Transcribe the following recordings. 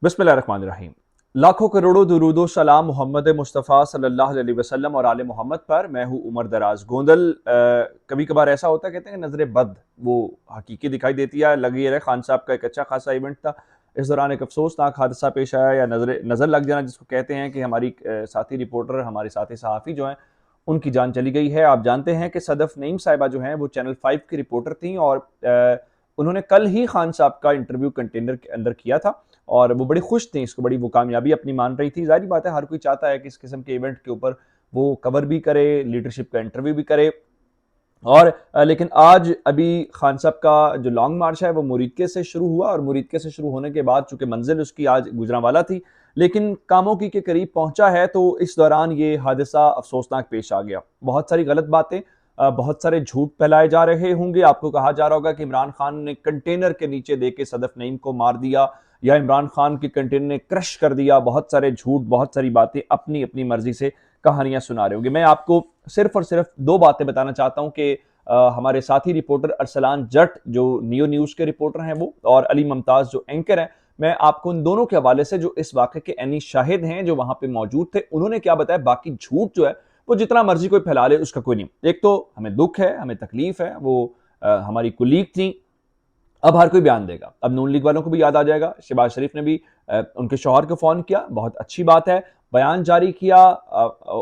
बिस्मिल्लाहिर्रहमानिर्रहीम। लाखों करोड़ों दुरूदो सलाम मोहम्मद मुस्तफ़ा सल्लल्लाहु अलैहि वसल्लम और आले मोहम्मद पर। मैं हूँ उमर दराज गोंदल। कभी कभार ऐसा होता है, कहते हैं नज़र बद वो हकीकी दिखाई देती है। लगी रहे खान साहब का एक अच्छा खासा इवेंट था, इस दौरान एक अफसोसनाक हादसा पेश आया, या नज़र लग जाना जिसको कहते हैं, कि हमारी साथी रिपोर्टर, हमारे साथी सहाफ़ी जो हैं उनकी जान चली गई है। आप जानते हैं कि सदफ नईम साहिबा जो हैं वो चैनल 5 की रिपोर्टर थी, और उन्होंने कल ही खान साहब का इंटरव्यू कंटेनर के अंदर किया था, और वो बड़ी खुश थी, इसको बड़ी वो कामयाबी अपनी मान रही थी। जाहिर बात है, हर कोई चाहता है कि इस किस्म के इवेंट के ऊपर वो कवर भी करे, लीडरशिप का इंटरव्यू भी करे। और लेकिन आज अभी खान साहब का जो लॉन्ग मार्च है वो मुरीदके से शुरू हुआ, और मुरीदके से शुरू होने के बाद चूंकि मंजिल उसकी आज गुजरांवाला थी, लेकिन कामों की के करीब पहुंचा है, तो इस दौरान ये हादसा अफसोसनाक पेश आ गया। बहुत सारी गलत बातें, बहुत सारे झूठ फैलाए जा रहे होंगे। आपको कहा जा रहा होगा कि इमरान खान ने कंटेनर के नीचे देके सदफ नईम को मार दिया, या इमरान खान के कंटेनर ने क्रश कर दिया। बहुत सारे झूठ, बहुत सारी बातें अपनी अपनी मर्जी से कहानियां सुना रहे होंगे। मैं आपको सिर्फ और सिर्फ दो बातें बताना चाहता हूं कि हमारे साथी रिपोर्टर अरसलान जट जो नियो न्यूज के रिपोर्टर हैं वो, और अली मुमताज जो एंकर हैं, मैं आपको उन दोनों के हवाले से, जो इस वाक़े के ऐनी शाहिद हैं, जो वहां पे मौजूद थे, उन्होंने क्या बताया। बाकी झूठ जो है वो जितना मर्जी कोई फैला ले, उसका कोई नहीं। एक तो हमें दुख है, हमें तकलीफ है, वो हमारी कुलीग थी। अब हर कोई बयान देगा, अब नून लीग वालों को भी याद आ जाएगा। शहबाज शरीफ ने भी उनके शौहर को फोन किया, बहुत अच्छी बात है, बयान जारी किया।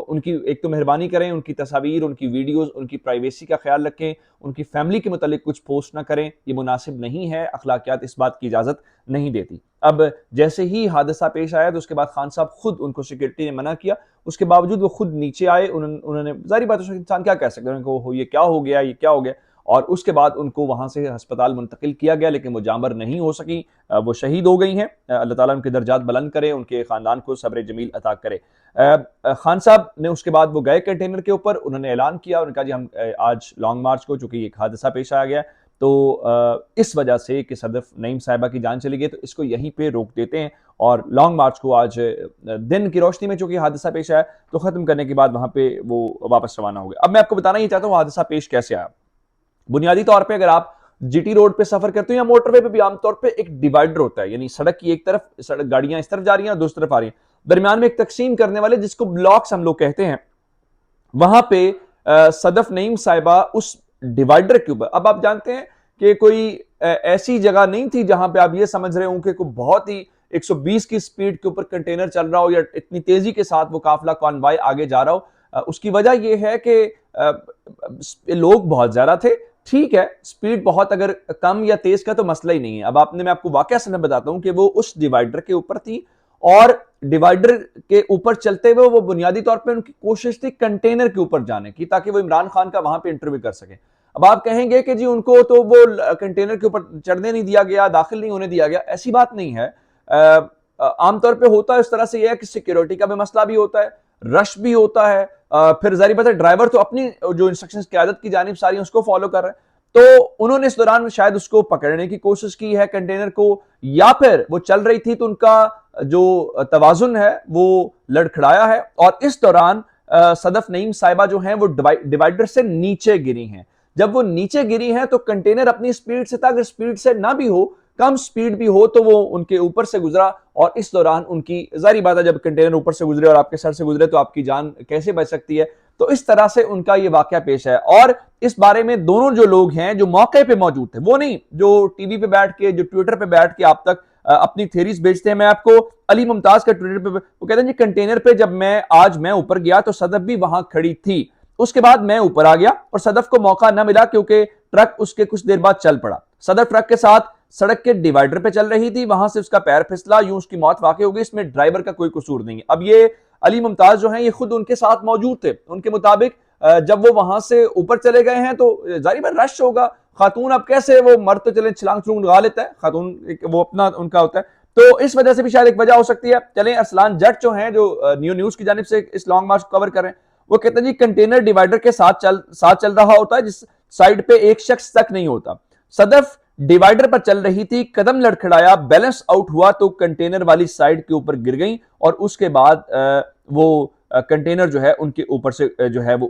उनकी एक तो मेहरबानी करें, उनकी तस्वीर, उनकी वीडियोस, उनकी प्राइवेसी का ख्याल रखें, उनकी फैमिली के मुतालिक कुछ पोस्ट ना करें, ये मुनासिब नहीं है, अखलाकियात इस बात की इजाजत नहीं देती। अब जैसे ही हादसा पेश आया तो उसके बाद खान साहब खुद, उनको सिक्योरिटी ने मना किया, उसके बावजूद वो खुद नीचे आए। उन्होंने जारी बात है, इंसान क्या कह सकते हैं, उनको ये क्या हो गया, ये क्या हो गया। और उसके बाद उनको वहां से अस्पताल मुंतकिल किया गया, लेकिन वो जामर नहीं हो सकी, वो शहीद हो गई हैं। अल्लाह ताला उनके दर्जात बुलंद करे, उनके खानदान को सब्र जमील अता करे। खान साहब ने उसके बाद वो गए कंटेनर के ऊपर, उन्होंने ऐलान किया, उन्होंने कहा जी हम आज लॉन्ग मार्च को, चूंकि एक हादसा पेश आ गया, तो इस वजह से कि सदफ नईम साहिबा की जान चली गई, तो इसको यहीं पे रोक देते हैं, और लॉन्ग मार्च को आज दिन की रोशनी में चूंकि हादसा पेश आया, तो खत्म करने के बाद वहां पे वो वापस रवाना हो गए। अब मैं आपको बताना ही चाहता हूँ हादसा पेश कैसे आया। बुनियादी तौर पे अगर आप जीटी रोड पे सफर करते हो, या मोटरवे पे भी आमतौर पे एक डिवाइडर होता है, यानी सड़क की एक तरफ सड़क गाड़ियां इस तरफ जा रही हैं, दूसरी तरफ आ रही हैं, दरमियान में एक तकसीम करने वाले जिसको ब्लॉक्स हम लोग कहते हैं, वहां पे सदफ नईम साहिबा उस डिवाइडर के ऊपर। अब आप जानते हैं कि कोई ऐसी जगह नहीं थी जहां पे आप ये समझ रहे हो कि कोई बहुत ही 120 की स्पीड के ऊपर कंटेनर चल रहा हो, या इतनी तेजी के साथ वो काफिला कॉन्वॉय आगे जा रहा हो। उसकी वजह यह है कि लोग बहुत ज्यादा थे। ठीक है, स्पीड बहुत अगर कम या तेज का तो मसला ही नहीं है। अब मैं आपको वाकया से बताता हूं कि वो उस डिवाइडर के ऊपर थी, और डिवाइडर के ऊपर चलते हुए वो बुनियादी तौर पे उनकी कोशिश थी कंटेनर के ऊपर जाने की, ताकि वो इमरान खान का वहां पे इंटरव्यू कर सके। अब आप कहेंगे कि जी उनको तो वो कंटेनर के ऊपर चढ़ने नहीं दिया गया, दाखिल नहीं होने दिया गया। ऐसी बात नहीं है। आमतौर पे होता है इस तरह से, यह है कि सिक्योरिटी का भी मसला भी होता है, रश भी होता है। फिर जारी बात है, ड्राइवर तो अपनी जो इंस्ट्रक्शन क्यादत की जानिब सारी उसको फॉलो कर रहे हैं, तो उन्होंने इस दौरान शायद उसको पकड़ने की कोशिश की है कंटेनर को, या फिर वो चल रही थी तो उनका जो तवाजुन है वो लड़खड़ाया है, और इस दौरान सदफ नईम साहिबा जो हैं वो डिवाइडर से नीचे गिरी हैं। जब वो नीचे गिरी हैं तो कंटेनर अपनी स्पीड से था, अगर स्पीड से ना भी हो, कम स्पीड भी हो, तो वो उनके ऊपर से गुजरा, और इस दौरान उनकी, जारी बात है जब कंटेनर ऊपर से गुजरे और आपके सर से गुजरे तो आपकी जान कैसे बच सकती है। तो इस तरह से उनका ये वाकया पेश है, और इस बारे में दोनों जो लोग हैं जो मौके पे मौजूद थे, वो नहीं जो टीवी पे बैठ के, जो ट्विटर पे बैठ के आप तक अपनी थेरीज भेजते हैं। मैं आपको अली मुमताज का ट्विटर पे, वो कहते हैं जी कंटेनर पे जब मैं ऊपर गया तो सदफ भी वहां खड़ी थी, उसके बाद मैं ऊपर आ गया और सदफ को मौका न मिला क्योंकि ट्रक उसके कुछ देर बाद चल पड़ा। सदफ ट्रक के साथ सड़क के डिवाइडर पे चल रही थी, वहां से उसका पैर फिसला, यूं उसकी मौत वाकई हो गई। इसमें ड्राइवर का कोई कसूर नहीं है। अब ये अली मुमताज जो हैं ये खुद उनके साथ मौजूद थे। उनके मुताबिक जब वो वहां से ऊपर चले गए हैं तो जाहिर है रश होगा। खातून अब कैसे, वो मर्द तो चले छलांग छलूंग लगा लेता है, खातून वो अपना उनका होता है, तो इस वजह से भी शायद एक वजह हो सकती है। चलें, अरसलान जट जो हैं, जो न्यू न्यूज की जानिब से इस लॉन्ग मार्च को कवर कर रहे हैं, वो कहते हैं जी कंटेनर डिवाइडर के साथ चल रहा होता है, जिस साइड पे एक शख्स तक नहीं होता। सदफ डिवाइडर पर चल रही थी, कदम लड़खड़ाया, बैलेंस आउट हुआ तो कंटेनर वाली साइड के ऊपर गिर गई, और उसके बाद वो कंटेनर जो है उनके ऊपर से जो है वो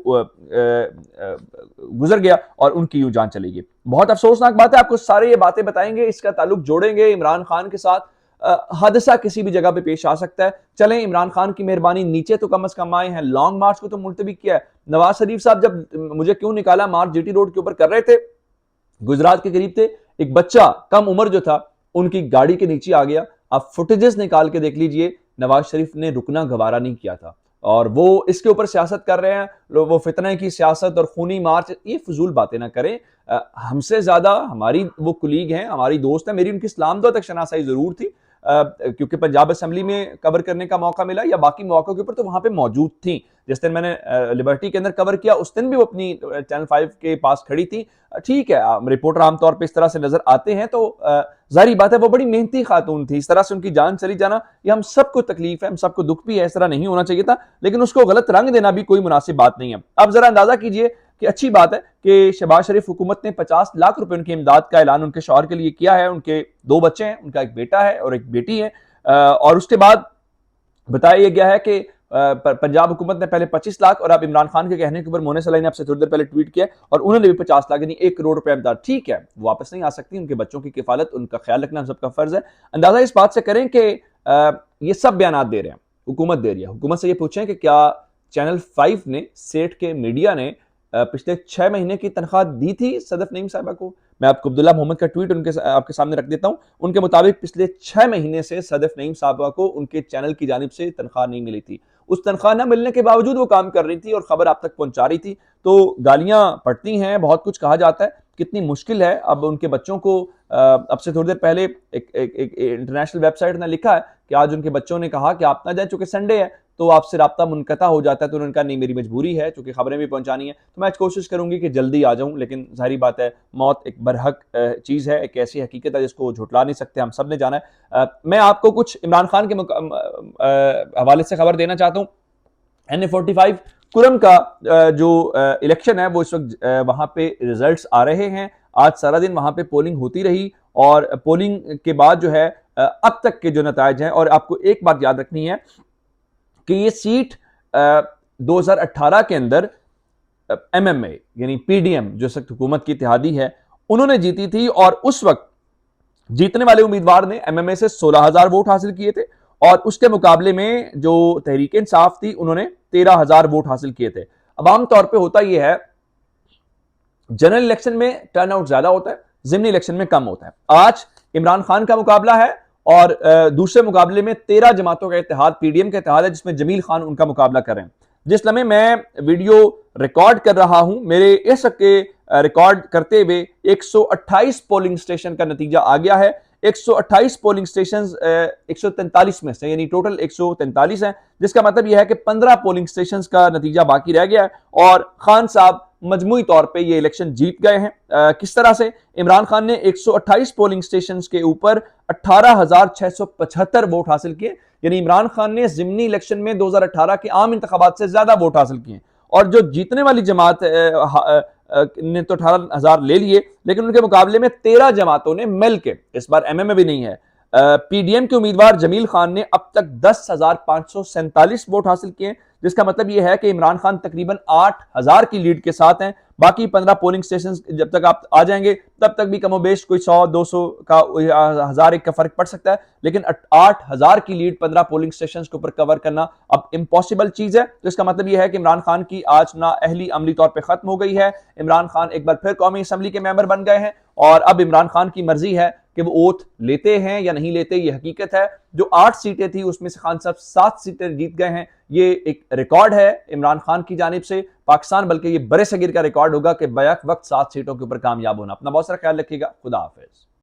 गुजर गया, और उनकी यूं जान चली गई। बहुत अफसोसनाक बात है। आपको सारे ये बातें बताएंगे, इसका ताल्लुक जोड़ेंगे इमरान खान के साथ। हादसा किसी भी जगह पे पेश आ सकता है। चलें, इमरान खान की मेहरबानी, नीचे तो कम से कम आए हैं। लॉन्ग मार्च को तो मुलतवी किया है। नवाज शरीफ साहब जब मुझे क्यों निकाला मार्च जीटी रोड के ऊपर कर रहे थे, गुजरात के करीब थे, एक बच्चा कम उम्र जो था उनकी गाड़ी के नीचे आ गया। आप फुटेजेस निकाल के देख लीजिए, नवाज शरीफ ने रुकना गवारा नहीं किया था। और वो इसके ऊपर सियासत कर रहे हैं, वो फितने की सियासत और खूनी मार्च, ये फजूल बातें ना करें। हमसे ज्यादा हमारी वो कुलीग हैं, हमारी दोस्त है। मेरी उनकी इस्लामाबाद तक शनासाई जरूर थी, क्योंकि पंजाब असेंबली में कवर करने का मौका मिला, या बाकी मौकों के ऊपर तो वहां पे मौजूद थी। जिस दिन मैंने लिबर्टी के अंदर कवर किया, उस दिन भी वो अपनी चैनल 5 के पास खड़ी थी। ठीक है, रिपोर्टर आमतौर पर इस तरह से नजर आते हैं, तो जाहिर बात है वो बड़ी मेहनती खातून थी। इस तरह से उनकी जान चली जाना, ये हम सबको तकलीफ है, हम सबको दुख भी है। इस तरह नहीं होना चाहिए था, लेकिन उसको गलत रंग देना भी कोई मुनासिब बात नहीं है। अब जरा अंदाजा कीजिए कि अच्छी बात है कि शहबाज शरीफ हुकूमत ने 50 लाख रुपए उनकी इमदाद का ऐलान उनके शौहर के लिए किया है। उनके 2 बच्चे हैं, उनका एक बेटा है और एक बेटी है। और उसके बाद बताया गया है कि पंजाब हुकूमत ने पहले 25 लाख, और अब इमरान खान के कहने के ऊपर मोने सलाई ने आपसे थोड़ी देर पहले ट्वीट किया और उन्होंने भी 50 लाख यानी 1 करोड़ रुपए इमदाद। ठीक है, वो वापस नहीं आ सकती, उनके बच्चों की किफालत, उनका ख्याल रखना हम सबका फर्ज है। अंदाजा इस बात से करें कि ये सब बयान दे रहे हैं, हुकूमत दे रही है। हुकूमत से ये पूछें कि क्या चैनल 5 ने, सेठ के मीडिया ने पिछले 6 महीने की तनख्वाह दी थी सदफ नईम साहिबा को? मैं आपको अब्दुल्ला मोहम्मद का ट्वीट आपके सामने रख देता हूं। उनके मुताबिक पिछले 6 महीने से सदफ नईम साहिबा को उनके चैनल की जानिब से तनख्वाह नहीं मिली थी। उस तनख्वाह न मिलने के बावजूद वो काम कर रही थी और खबर आप तक पहुंचा रही थी। तो गालियां पड़ती हैं, बहुत कुछ कहा जाता है, कितनी मुश्किल है। अब उनके बच्चों को अब से थोड़ी देर पहले एक इंटरनेशनल वेबसाइट ने लिखा है कि आज उनके बच्चों ने कहा कि आप ना जाए, चूंकि संडे है तो आपसे राब्ता मुनक़ता हो जाता है। तो उन्होंने कहा नहीं, मेरी मजबूरी है, चूंकि खबरें भी पहुंचानी है, तो मैं कोशिश करूंगी कि जल्दी आ जाऊं। लेकिन जाहिर बात है, मौत एक बरहक चीज़ है, एक ऐसी हकीकत है जिसको झुटला नहीं सकते, हम सब ने जाना है। मैं आपको कुछ इमरान खान के हवाले से खबर देना चाहता हूँ। NA-45 कुरम का जो इलेक्शन है वो इस वक्त वहां पे रिजल्ट्स आ रहे हैं। आज सारा दिन वहां पे पोलिंग होती रही और पोलिंग के बाद जो है अब तक के जो नतायज हैं, और आपको एक बात याद रखनी है कि ये सीट 2018 के अंदर MMA यानी PDM जो सख्त हुकूमत की इत्तेहादी है, उन्होंने जीती थी। और उस वक्त जीतने वाले उम्मीदवार ने MMA से 16,000 वोट हासिल किए थे, और उसके मुकाबले में जो तहरीक इंसाफ थी उन्होंने 13,000 वोट हासिल किए थे। अब आमतौर पर होता यह है, जनरल इलेक्शन में टर्नआउट ज्यादा होता है, ज़िमनी इलेक्शन में कम होता है। आज इमरान खान का मुकाबला है और दूसरे मुकाबले में 13 जमातों का इत्तेहाद, PDM का इत्तेहाद है, जिसमें जमील खान उनका मुकाबला कर रहे हैं। जिस लम्हे मैं वीडियो रिकॉर्ड कर रहा हूं, मेरे इस के रिकॉर्ड करते हुए 128 पोलिंग स्टेशन का नतीजा आ गया है। 128 पोलिंग स्टेशन 143 में से, यानी टोटल 143 हैं, जिसका मतलब यह है कि 15 पोलिंग स्टेशन का नतीजा बाकी रह गया है और खान साहब मजमूई तौर पे ये इलेक्शन जीत गए हैं। किस तरह से? इमरान खान ने 128 पोलिंग स्टेशन के ऊपर 18,675 वोट हासिल किए, यानी इमरान खान ने ज़िमनी इलेक्शन में 2018 के आम इंतखाबात से ज्यादा वोट हासिल किए। और जो जीतने वाली जमात ने तो 18,000 ले लिए, लेकिन उनके मुकाबले में 13 जमातों ने मिल के, इस बार MMA भी नहीं है, PDM के उम्मीदवार जमील खान ने अब तक 10,547 वोट हासिल किए, जिसका मतलब यह है कि इमरान खान तकरीबन 8,000 की लीड के साथ हैं। बाकी 15 पोलिंग स्टेशन जब तक आप आ जाएंगे तब तक भी कमोबेश कोई 100-200 का 1,000 का फर्क पड़ सकता है, लेकिन 8,000 की लीड 15 पोलिंग स्टेशन के ऊपर कवर करना अब इम्पॉसिबल चीज है। तो इसका मतलब यह है कि इमरान खान की आज नाअहली अमली तौर पर खत्म हो गई है। इमरान खान एक बार फिर कौमी असम्बली के मेंबर बन गए हैं और अब इमरान खान की मर्जी है कि वो ओथ लेते हैं या नहीं लेते। ये हकीकत है, जो 8 सीटें थी उसमें से खान साहब 7 सीटें जीत गए हैं। ये एक रिकॉर्ड है इमरान खान की जानिब से, पाकिस्तान बल्कि ये बड़े सगीर का रिकॉर्ड होगा कि बैक वक्त 7 सीटों के ऊपर कामयाब होना। अपना बहुत सारा ख्याल रखिएगा। खुदा हाफिज।